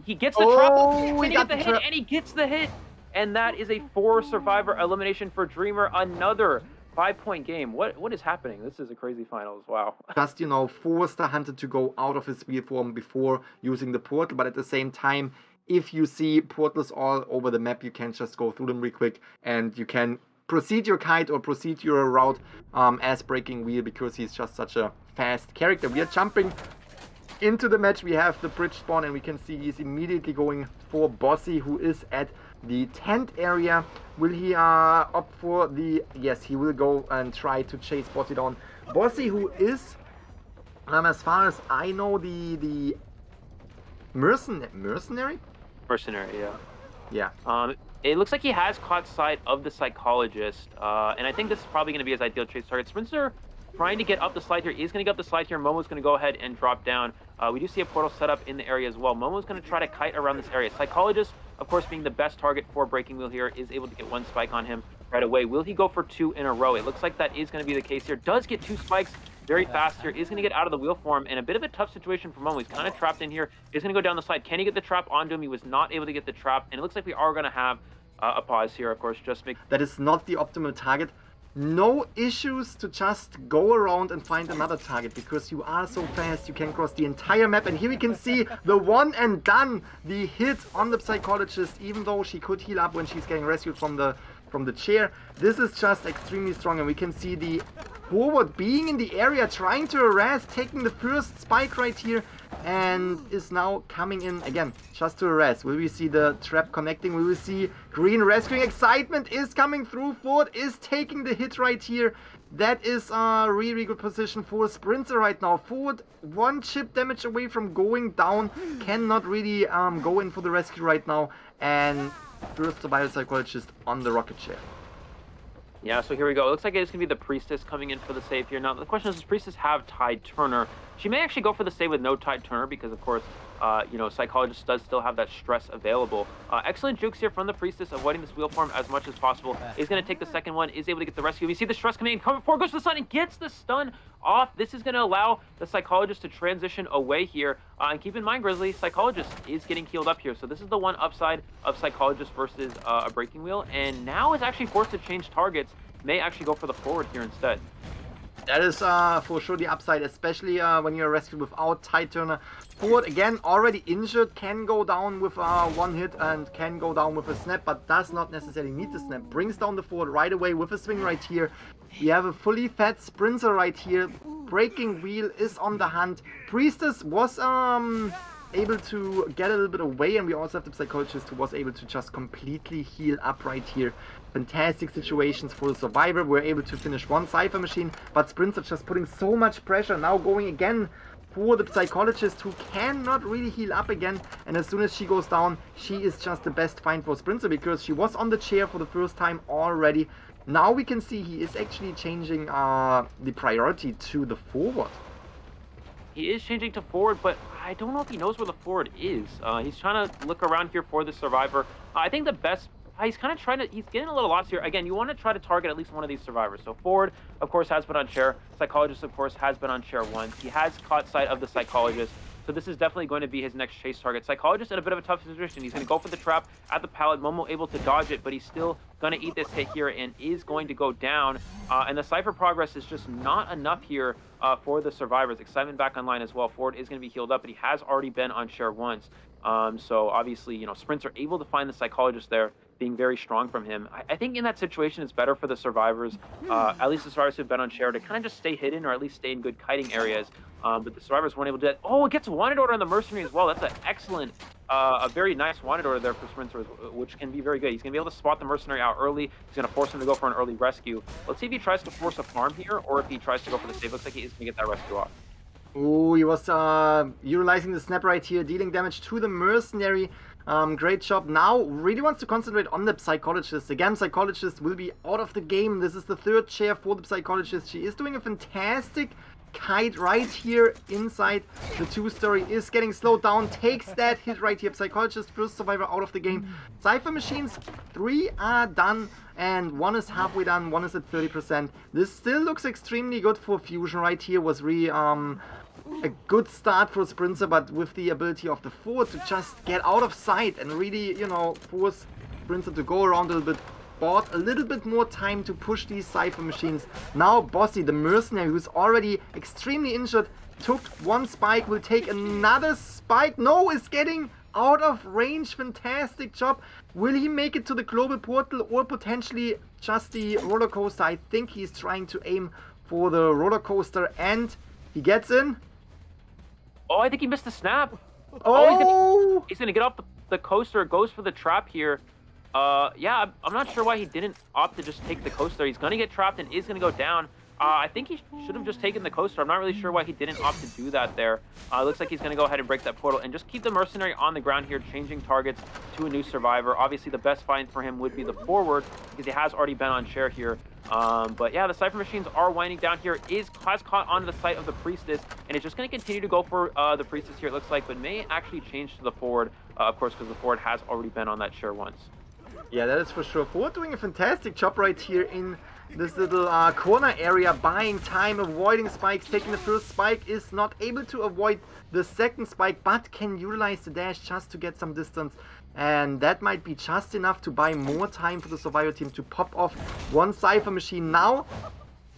he gets the trap, and he gets the hit, and he gets the hit! And that is a 4-survivor elimination for Dreamer, another 5-point game. What is happening? This is a crazy finals. Wow. Just, you know, force the hunter to go out of his wheel form before using the portal, but at the same time, if you see portals all over the map, you can just go through them real quick and you can proceed your kite or proceed your route as breaking wheel, because he's just such a fast character. We are jumping into the match. We have the bridge spawn and we can see he's immediately going for Bossy, who is at the tent area. Will he opt for the... Yes, he will go and try to chase Bossy down. Bossy, who is, as far as I know, the mercenary? Mercenary, yeah. Yeah. It looks like he has caught sight of the Psychologist, and I think this is probably going to be his ideal chase target. Spencer trying to get up the slide here. He's going to get up the slide here. Momo's going to go ahead and drop down. We do see a portal set up in the area as well. Momo's going to try to kite around this area. Psychologist, of course, being the best target for Breaking Wheel here, is able to get 1 spike on him right away. Will he go for 2 in a row? It looks like that is going to be the case here. Does get 2 spikes very fast here. Is going to get out of the wheel form, and a bit of a tough situation for Momo. He's kind of trapped in here. Is going to go down the slide. Can he get the trap onto him? He was not able to get the trap, and it looks like we are going to have a pause here, of course. Just make that is not the optimal target. No issues to just go around and find another target, because you are so fast, you can cross the entire map. And here we can see the one and done, the hit on the Psychologist, even though she could heal up when she's getting rescued from the chair. This is just extremely strong, and we can see the forward being in the area, trying to harass, taking the first spike right here, and is now coming in again just to harass. Will we see the trap connecting? Will we see green rescuing? Excitement is coming through. Ford is taking the hit right here. That is a really good position for Sprinter right now. Ford 1 chip damage away from going down, cannot really go in for the rescue right now, and first survival Psychologist on the rocket chair. Yeah, so here we go. It looks like it's going to be the Priestess coming in for the save here. Now, the question is, does Priestess have Tide Turner? She may actually go for the save with no Tide Turner because, of course, you know, Psychologist does still have that stress available. Excellent jukes here from the Priestess, avoiding this wheel form as much as possible. Is going to take the second one, is able to get the rescue. We see the stress coming in, coming forward, goes to the stun, and gets the stun off. This is going to allow the Psychologist to transition away here. And keep in mind, Grizzly, Psychologist is getting healed up here. So this is the one upside of Psychologist versus a Breaking Wheel. And now is actually forced to change targets. May actually go for the forward here instead. That is for sure the upside, especially when you're rescued without Tide Turner. Forward, again, already injured, can go down with 1 hit and can go down with a snap, but does not necessarily need the snap. Brings down the forward right away with a swing right here. We have a fully fed Sprinter right here. Breaking Wheel is on the hunt. Priestess was able to get a little bit away, and we also have the Psychologist who was able to just completely heal up right here. Fantastic situations for the Survivor. We're able to finish 1 Cypher Machine, but Sprinter just putting so much pressure, now going again for the Psychologist, who cannot really heal up again. And as soon as she goes down, she is just the best find for Sprinter, because she was on the chair for the first time already. Now we can see he is actually changing the priority to the forward. He is changing to forward, but I don't know if he knows where the forward is. He's trying to look around here for the Survivor. I think the best... He's kind of trying to... He's getting a little lost here. Again, you want to try to target at least one of these Survivors. So Forward, of course, has been on chair. Psychologist, of course, has been on chair once. He has caught sight of the Psychologist. So this is definitely going to be his next chase target. Psychologist in a bit of a tough situation. He's going to go for the trap at the pallet. Momo able to dodge it, but he's still going to eat this hit here and is going to go down. And the Cypher progress is just not enough here for the Survivors. Excitement back online as well. Ford is going to be healed up, but he has already been on chair once. So obviously, you know, Sprints are able to find the Psychologist there, being very strong from him. I think in that situation, it's better for the Survivors, at least the Survivors who've been on chair, to kind of just stay hidden or at least stay in good kiting areas. But the Survivors weren't able to do that. Oh, it gets a wanted order on the Mercenary as well. That's an excellent, a very nice wanted order there for Sprinter, which can be very good. He's going to be able to spot the Mercenary out early. He's going to force him to go for an early rescue. Let's see if he tries to force a farm here or if he tries to go for the save. Looks like he is going to get that rescue off. Oh, he was utilizing the snap right here, dealing damage to the Mercenary. Great job. Now really wants to concentrate on the Psychologist. Again, Psychologist will be out of the game. This is the third chair for the Psychologist. She is doing a fantastic kite right here inside the 2-story. Is getting slowed down, takes that hit right here. Psychologist, first Survivor out of the game. Cypher Machines, 3 are done and 1 is halfway done, 1 is at 30%. This still looks extremely good for Fusion right here. Was really a good start for Sprinter, but with the ability of the Ford to just get out of sight and really, you know, force Sprinter to go around a little bit. Bought a little bit more time to push these Cypher Machines. Now Bossy, the Mercenary, who's already extremely injured, took 1 spike, will take another spike. No, is getting out of range. Fantastic job. Will he make it to the global portal or potentially just the roller coaster? I think he's trying to aim for the roller coaster, and he gets in. Oh, I think he missed the snap. Oh! He's gonna get off the coaster, goes for the trap here. Yeah, I'm not sure why he didn't opt to just take the coaster. He's gonna get trapped and is gonna go down. I think he should have just taken the coaster. I'm not really sure why he didn't opt to do that there. Looks like he's going to go ahead and break that portal and just keep the mercenary on the ground here, changing targets to a new survivor. Obviously, the best find for him would be the forward because he has already been on chair here. But yeah, the Cypher machines are winding down here. Has caught onto the site of the Priestess, and it's just going to continue to go for the Priestess here, it looks like, but may actually change to the forward, of course, because the forward has already been on that chair once. Yeah, that is for sure. Forward doing a fantastic job right here in this little corner area, buying time, avoiding spikes, taking the first spike, is not able to avoid the second spike, but can utilize the dash just to get some distance. And that might be just enough to buy more time for the Survivor team to pop off one Cypher machine. Now,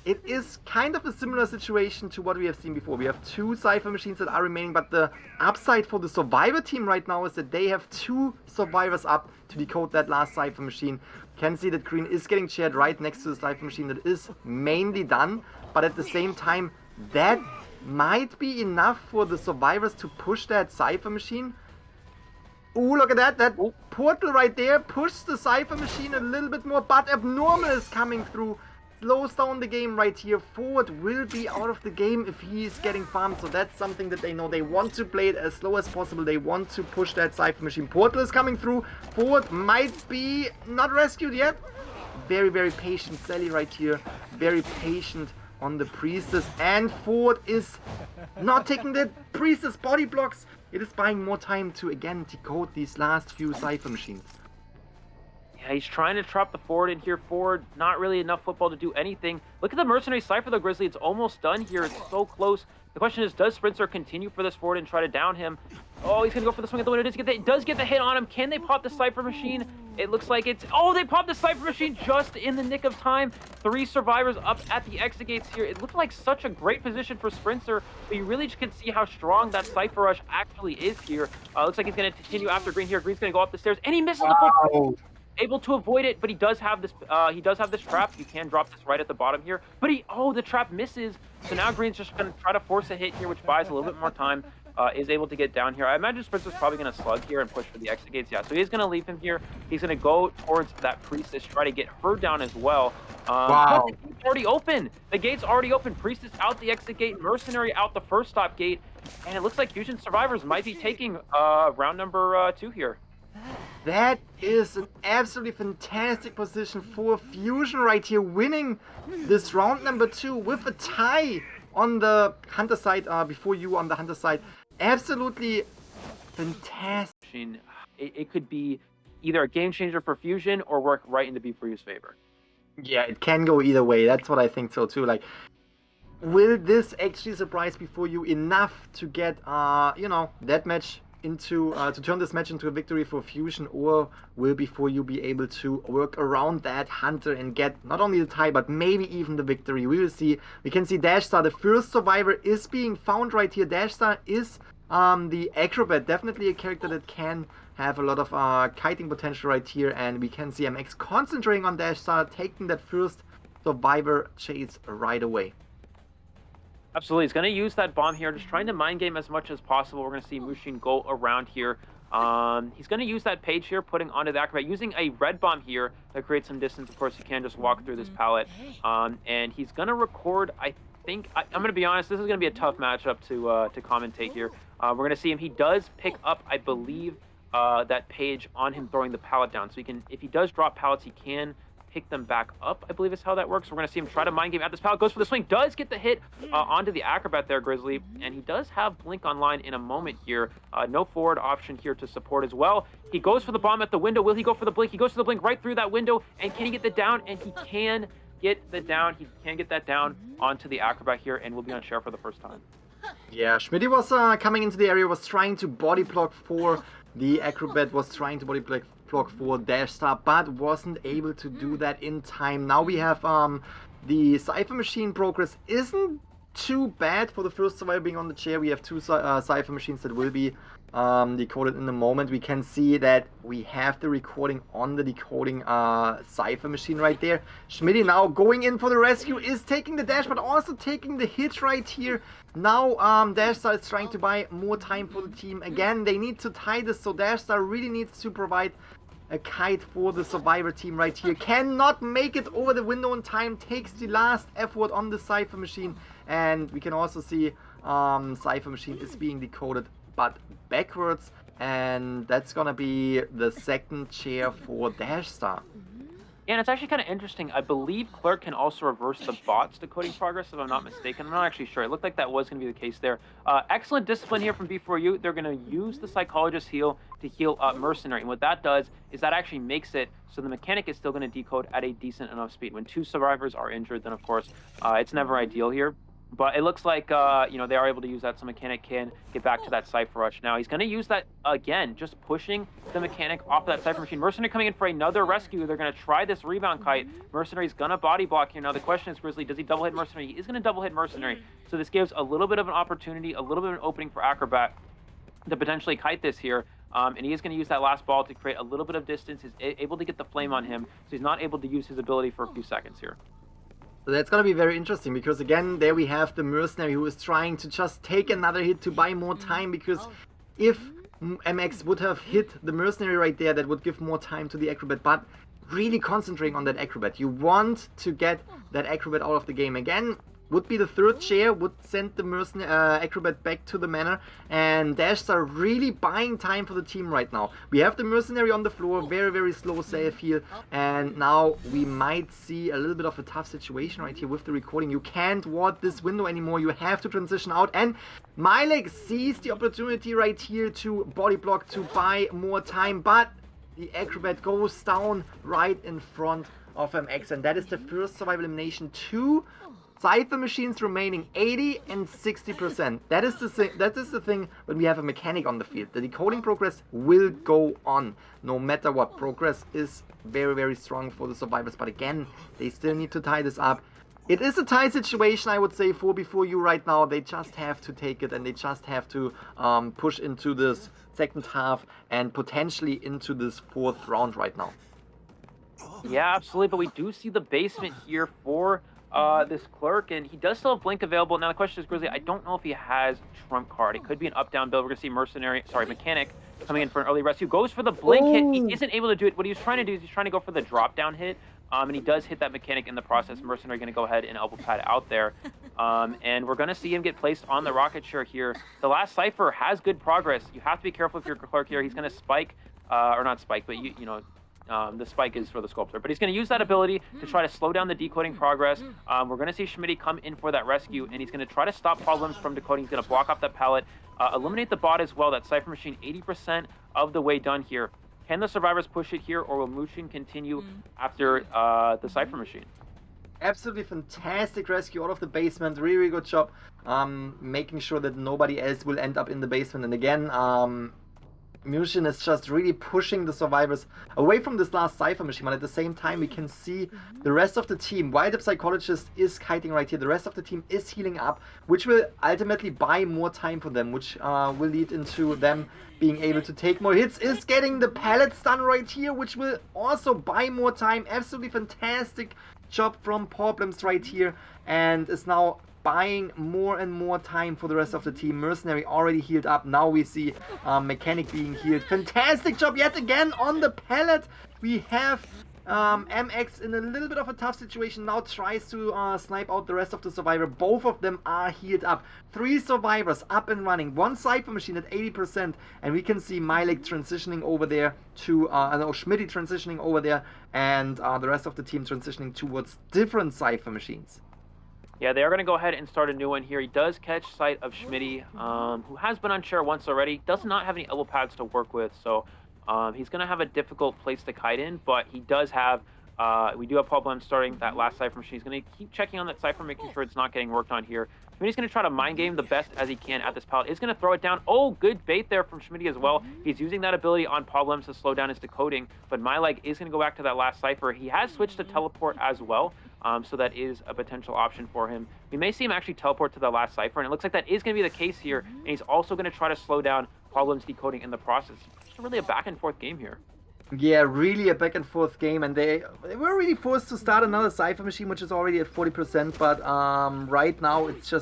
it is kind of a similar situation to what we have seen before. We have two Cypher machines that are remaining, but the upside for the Survivor team right now is that they have two Survivors up to decode that last Cypher machine. Can see that green is getting chaired right next to the Cypher machine that is mainly done, but at the same time, that might be enough for the Survivors to push that Cypher machine. Ooh, look at that. That portal right there pushes the Cypher machine a little bit more, but Abnormal is coming through. Slows down the game right here. Forward will be out of the game if he is getting farmed, so that's something that they know. They want to play it as slow as possible. They want to push that Cypher machine. Portal is coming through. Forward might be not rescued yet. Very, very patient Sally right here. Very patient on the Priestess, and Forward is not taking the Priestess body blocks. It is buying more time to again decode these last few Cypher machines. Yeah, he's trying to trap the forward in here. Forward, not really enough football to do anything. Look at the Mercenary Cypher though, Grizzly. It's almost done here. It's so close. The question is, does Sprinter continue for this forward and try to down him? Oh, he's going to go for the swing at the window. It does get the hit on him. Can they pop the Cypher machine? It looks like it's... Oh, they popped the Cypher machine just in the nick of time. 3 survivors up at the exit gates here. It looked like such a great position for Sprinter, but you really just can see how strong that Cypher rush actually is here. Looks like he's going to continue after Green here. Green's going to go up the stairs, and he misses the full... Able to avoid it, but he does have this trap. You can drop this right at the bottom here, but the trap misses. So now Green's just going to try to force a hit here, which buys a little bit more time. Is able to get down here. I imagine Sprinter's probably going to slug here and push for the exit gates. Yeah, so he's going to leave him here. He's going to go towards that Priestess, try to get her down as well. Wow. But the gate's already open. The gate's already open. Priestess out the exit gate, Mercenary out the first stop gate, and it looks like Fusion Survivors might be taking round number 2 here. That is an absolutely fantastic position for Fusion right here, winning this round number 2 with a tie on the Hunter side, B4U on the Hunter side. Absolutely fantastic. It could be either a game changer for Fusion or work right into B4U's favor. Yeah, it can go either way. That's what I think so too. Like, will this actually surprise B4U enough to get, you know, that match into to turn this match into a victory for Fusion, or will B4U be able to work around that Hunter and get not only the tie but maybe even the victory? We will see. We can see Dashstar, the first survivor, is being found right here. Dashstar is the acrobat, definitely a character that can have a lot of kiting potential right here, and we can see MX concentrating on Dashstar, taking that first survivor chase right away. Absolutely. He's going to use that bomb here, just trying to mind game as much as possible. We're going to see Mushin go around here. He's going to use that page here, putting onto the acrobat, using a red bomb here that creates some distance. Of course, you can just walk through this pallet. And he's going to record, I think, I'm going to be honest, this is going to be a tough matchup to commentate here. We're going to see him. He does pick up, I believe, that page on him throwing the pallet down. So he can, if he does drop pallets, he can pick them back up, I believe is how that works. We're going to see him try to mind game at this pallet. Goes for the swing, does get the hit onto the acrobat there, Grizzly, and he does have Blink online in a moment here. No forward option here to support as well. He goes for the bomb at the window. Will he go for the Blink? He goes for the Blink right through that window, and can he get the down? And he can get the down. He can get that down onto the acrobat here, and will be on share for the first time. Yeah, Schmitty was coming into the area, was trying to body block for the acrobat, was trying to body block for Dashstar, but wasn't able to do that in time. Now we have the Cypher machine progress isn't too bad for the first survivor being on the chair. We have 2 Cypher machines that will be decoded in a moment. We can see that we have the recording on the decoding Cypher machine right there. Schmitty now going in for the rescue, is taking the dash but also taking the hit right here. Now Dashstar is trying to buy more time for the team. Again, they need to tie this, so Dashstar really needs to provide a kite for the survivor team right here. Cannot make it over the window in time, takes the last effort on the Cypher Machine, and we can also see Cypher Machine is being decoded, but backwards, and that's gonna be the second chair for Dashstar. Yeah, and it's actually kind of interesting. I believe Clerk can also reverse the bot's decoding progress, if I'm not mistaken. I'm not actually sure. It looked like that was going to be the case there. Excellent discipline here from B4U. They're going to use the Psychologist heal to heal Mercenary. And what that does is that actually makes it so the mechanic is still going to decode at a decent enough speed. When two survivors are injured, then of course, it's never ideal here. But it looks like, you know, they are able to use that, so Mechanic can get back to that Cypher Rush. Now, he's going to use that again, just pushing the Mechanic off of that Cypher Machine. Mercenary coming in for another rescue. They're going to try this rebound kite. Mercenary's going to body block here. Now, the question is, Grizzly, does he double hit Mercenary? He is going to double hit Mercenary. So this gives a little bit of an opportunity, a little bit of an opening for Acrobat to potentially kite this here. And he is going to use that last ball to create a little bit of distance. He's able to get the flame on him, so he's not able to use his ability for a few seconds here. That's going to be very interesting, because again, there we have the Mercenary who is trying to just take another hit to buy more time, because if MX would have hit the Mercenary right there, that would give more time to the Acrobat, but really concentrating on that Acrobat. You want to get that Acrobat out of the game. Again, would be the third chair, would send the Mercenary Acrobat back to the manor, and Dashstar really buying time for the team right now. We have the Mercenary on the floor, very slow save here, and now we might see a little bit of a tough situation right here with the recording. You can't ward this window anymore, you have to transition out, and Milek sees the opportunity right here to body block to buy more time, but the Acrobat goes down right in front of MX, and that is the first survival elimination. Two Cypher Machines remaining, 80 and 60%. That is the thing when we have a mechanic on the field. The decoding progress will go on, no matter what. Progress is very strong for the survivors, but again, they still need to tie this up. It is a tight situation, I would say, for B4U right now. They just have to take it, and they just have to push into this second half and potentially into this fourth round right now. Yeah, absolutely, but we do see the basement here for this Clerk, and he does still have Blink available. Now the question is, Grizzly, I don't know if he has Trump card. It could be an up-down build. We're going to see Mechanic coming in for an early rescue. Goes for the Blink hit. He isn't able to do it. What he was trying to do is he's trying to go for the drop-down hit, and he does hit that Mechanic in the process. Mercenary going to go ahead and elbow pad out there. And we're going to see him get placed on the rocket chair here. The last Cypher has good progress. You have to be careful if you're Clerk here. He's going to spike, or not spike, but you know, the spike is for the sculptor, but he's going to use that ability to try to slow down the decoding progress. We're going to see Schmitty come in for that rescue, and he's going to try to stop problems from decoding. He's going to block off that pallet, eliminate the bot as well. That Cypher Machine 80% of the way done here. Can the survivors push it here, or will Mushin continue after the Cypher Machine? Absolutely fantastic rescue out of the basement. Really good job making sure that nobody else will end up in the basement. And again, Mushin is just really pushing the survivors away from this last Cypher Machine, but at the same time we can see the rest of the team. While the Psychologist is kiting right here, the rest of the team is healing up, which will ultimately buy more time for them, which will lead into them being able to take more hits. Is getting the pallets done right here, which will also buy more time. Absolutely fantastic job from Problems right here, and is now buying more and more time for the rest of the team. Mercenary already healed up. Now we see Mechanic being healed. Fantastic job yet again on the pallet. We have MX in a little bit of a tough situation now, tries to snipe out the rest of the survivor. Both of them are healed up. 3 survivors up and running. 1 Cypher Machine at 80%, and we can see Milek transitioning over there to Schmitty transitioning over there, and the rest of the team transitioning towards different Cypher Machines. Yeah, they are going to go ahead and start a new one here. He does catch sight of Schmitty, who has been on chair once already. Does not have any elbow pads to work with, so he's going to have a difficult place to kite in, but he does have, we do have problems starting that last Cypher Machine. He's going to keep checking on that Cypher, making sure it's not getting worked on here. Schmitty's going to try to mind game the best as he can at this pallet. He's going to throw it down. Oh, good bait there from Schmitty as well. He's using that ability on Problems to slow down his decoding, but Milek is going to go back to that last Cypher. He has switched to teleport as well. So that is a potential option for him. We may see him actually teleport to the last Cypher, and it looks like that is going to be the case here. And he's also going to try to slow down Problems decoding in the process. Just really a back and forth game here. Yeah, really a back and forth game, and they were really forced to start another Cypher machine, which is already at 40%, but right now it's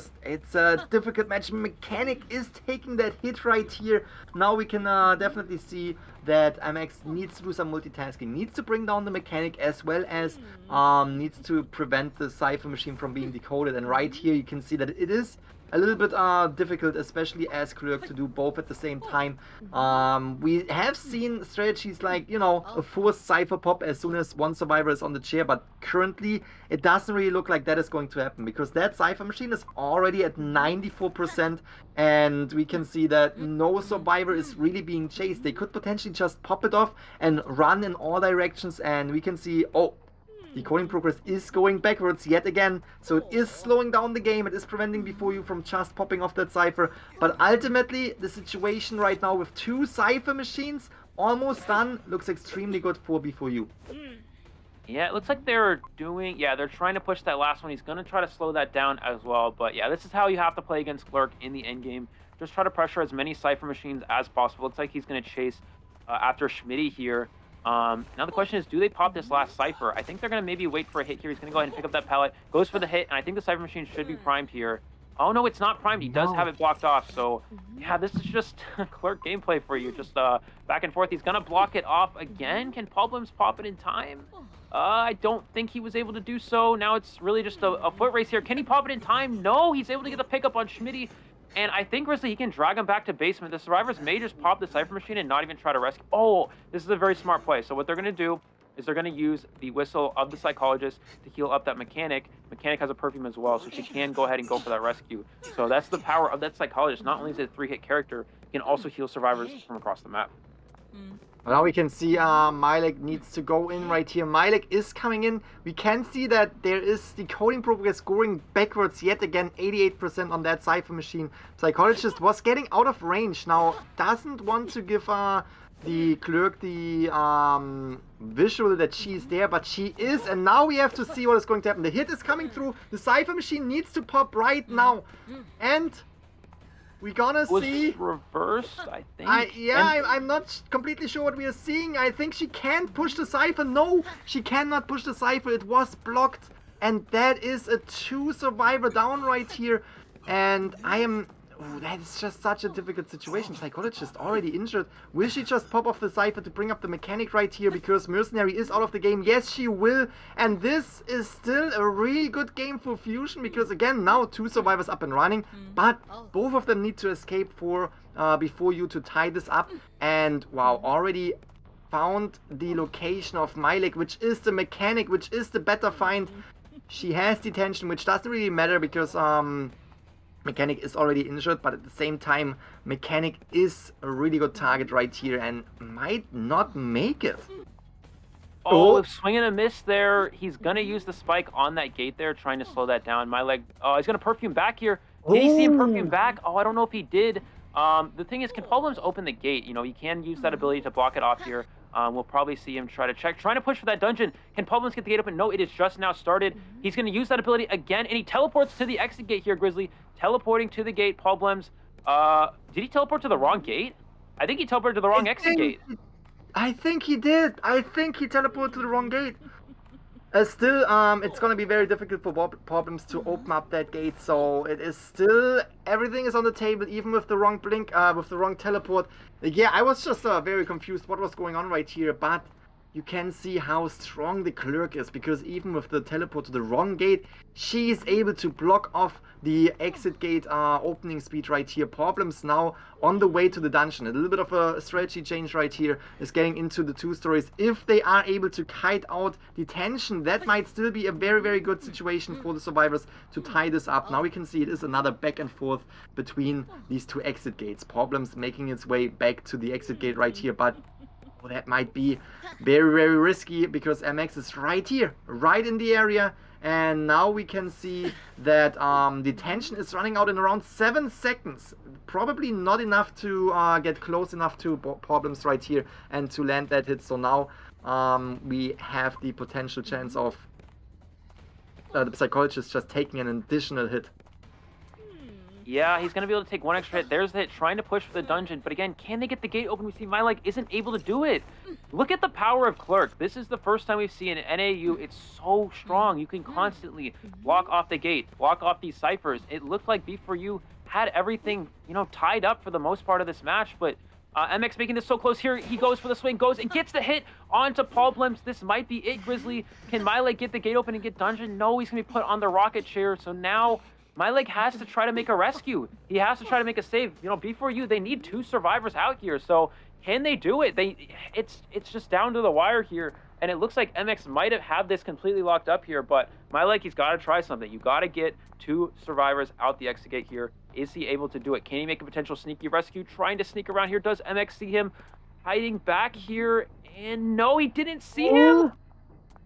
a difficult match. Mechanic is taking that hit right here. Now we can definitely see that MX needs to do some multitasking, needs to bring down the Mechanic as well as needs to prevent the Cypher machine from being decoded, and right here you can see that it is a little bit difficult, especially as Clerk, to do both at the same time. We have seen strategies like, you know, a forced Cypher pop as soon as one survivor is on the chair, but currently it doesn't really look like that is going to happen because that Cypher machine is already at 94% and we can see that no survivor is really being chased. They could potentially just pop it off and run in all directions, and we can see, oh, decoding progress is going backwards yet again, so it is slowing down the game, it is preventing B4U from just popping off that Cypher, but ultimately the situation right now with two Cypher machines almost done looks extremely good for B4U. Yeah, it looks like they're trying to push that last one. He's going to try to slow that down as well, but yeah, this is how you have to play against Clerk in the endgame. Just try to pressure as many Cypher machines as possible. Looks like he's going to chase after Schmitty here. Now the question is, do they pop this last Cypher? I think they're going to maybe wait for a hit here. He's going to go ahead and pick up that pallet, goes for the hit, and I think the Cypher machine should be primed here. Oh no, it's not primed. He does have it blocked off, so yeah, this is just Clerk gameplay for you. Just back and forth. He's going to block it off again. Can Problems pop it in time? I don't think he was able to do so. Now it's really just a foot race here. Can he pop it in time? No, he's able to get the pickup on Schmitty. And I think, Grizzly, he can drag him back to basement. The survivors may just pop the Cypher machine and not even try to rescue. Oh, this is a very smart play. So what they're going to do is they're going to use the whistle of the psychologist to heal up that Mechanic. Mechanic has a perfume as well, so she can go ahead and go for that rescue. So that's the power of that psychologist. Not only is it a 3-hit character, he can also heal survivors from across the map. Now we can see Milek needs to go in right here. Milek is coming in. We can see that there is decoding progress going backwards yet again, 88% on that Cypher machine. Psychologist was getting out of range. Now doesn't want to give the Clerk the visual that she's there, but she is, and now we have to see what is going to happen. The hit is coming through. The Cypher machine needs to pop right now, and we're gonna see reversed, I think. I'm not completely sure what we are seeing. I think she can't push the Cypher. No, she cannot push the Cypher. It was blocked, and that is a 2 survivor down right here. And that is just such a difficult situation. Psychologist already injured. Will she just pop off the Cypher to bring up the Mechanic right here because Mercenary is out of the game? Yes, she will. And this is still a really good game for Fusion because, again, now 2 survivors up and running. But both of them need to escape for B4U to tie this up. And, wow, already found the location of Milek, which is the Mechanic, which is the better find. She has detention, which doesn't really matter because Mechanic is already injured, but at the same time, Mechanic is a really good target right here and might not make it. Oh, swing and a miss there. He's going to use the spike on that gate there, trying to slow that down. He's going to perfume back here. Did he see him perfume back? Oh, I don't know if he did. The thing is, can Problems open the gate? You know, he can use that ability to block it off here. We'll probably see him try to check, trying to push for that dungeon. Can Problems get the gate open? No, it is just now started. He's going to use that ability again, and he teleports to the exit gate here, Grizzly. Teleporting to the gate, Problems. Did he teleport to the wrong gate? I think he teleported to the wrong exit gate. I think he did. I think he teleported to the wrong gate. Still, it's gonna be very difficult for Problems to open up that gate, so it is still, everything is on the table, even with the wrong blink, with the wrong teleport. Yeah, I was just very confused what was going on right here, but you can see how strong the Clerk is, because even with the teleport to the wrong gate, she is able to block off the exit gate opening speed right here. Problems now on the way to the dungeon. A little bit of a strategy change right here is getting into the 2 stories. If they are able to kite out detention, that might still be a very, very good situation for the survivors to tie this up. Now we can see it is another back and forth between these 2 exit gates. Problems making its way back to the exit gate right here, but that might be very, very risky because MX is right here, right in the area. And now we can see that detention is running out in around 7 seconds. Probably not enough to get close enough to Problems right here and to land that hit. So now we have the potential chance of the Psychologist just taking an additional hit. Yeah, he's going to be able to take one extra hit. There's the hit, trying to push for the dungeon. But again, can they get the gate open? We see Myleg isn't able to do it. Look at the power of Clerk. This is the first time we've seen an NAEU. It's so strong. You can constantly block off the gate, block off these ciphers. It looked like B4U had everything, you know, tied up for the most part of this match. But MX making this so close here. He goes for the swing, goes and gets the hit onto Paul Blimps. This might be it, Grizzly. Can Myleg get the gate open and get dungeon? No, he's going to be put on the rocket chair. So now Myleg has to try to make a rescue. He has to try to make a save. You know, B4U, they need 2 survivors out here. So can they do it? It's just down to the wire here. And it looks like MX might have had this completely locked up here, but Myleg, he's got to try something. You got to get 2 survivors out the exit gate here. Is he able to do it? Can he make a potential sneaky rescue? Trying to sneak around here. Does MX see him hiding back here? And no, he didn't see him.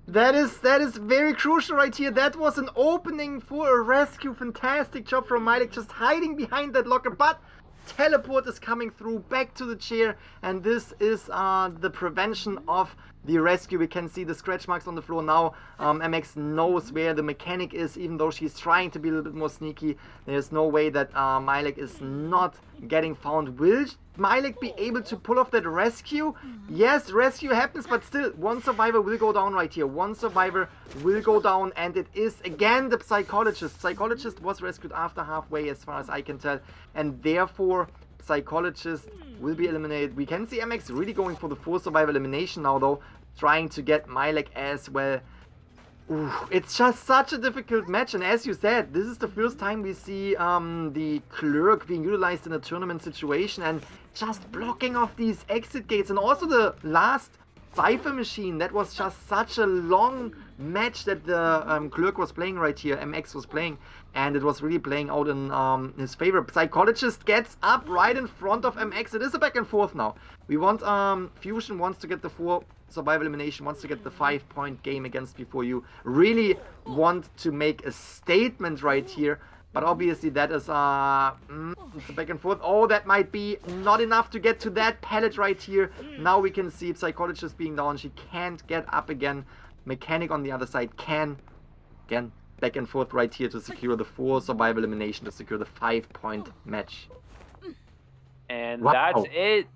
That is very crucial right here. That was an opening for a rescue. Fantastic job from Myleg, just hiding behind that locker. But teleport is coming through back to the chair, and this is the prevention of the rescue. We can see the scratch marks on the floor now. MX knows where the mechanic is, even though she's trying to be a little bit more sneaky. There's no way that Myleg is not getting found. Will Myleg be able to pull off that rescue? Yes, rescue happens, but still, 1 survivor will go down right here. 1 survivor will go down, and it is again the Psychologist. Psychologist was rescued after halfway, as far as I can tell, and therefore Psychologist will be eliminated. We can see MX really going for the 4 survivor elimination now, though, trying to get Myleg as well. Ooh, it's just such a difficult match, and as you said, this is the first time we see the Clerk being utilized in a tournament situation and just blocking off these exit gates. And also the last Cypher machine, that was just such a long match that the Clerk was playing right here, MX was playing, and it was really playing out in his favor. Psychologist gets up right in front of MX. It is a back and forth now. We want Fusion wants to get the 4 survival elimination, wants to get the 5-point game against B4U. Really want to make a statement right here, but obviously that is it's a back and forth. Oh, that might be not enough to get to that pallet right here. Now we can see Psychologist being down. She can't get up again. Mechanic on the other side can. Again, back and forth right here to secure the 4 survival elimination, to secure the 5-point match. And wow. That's it.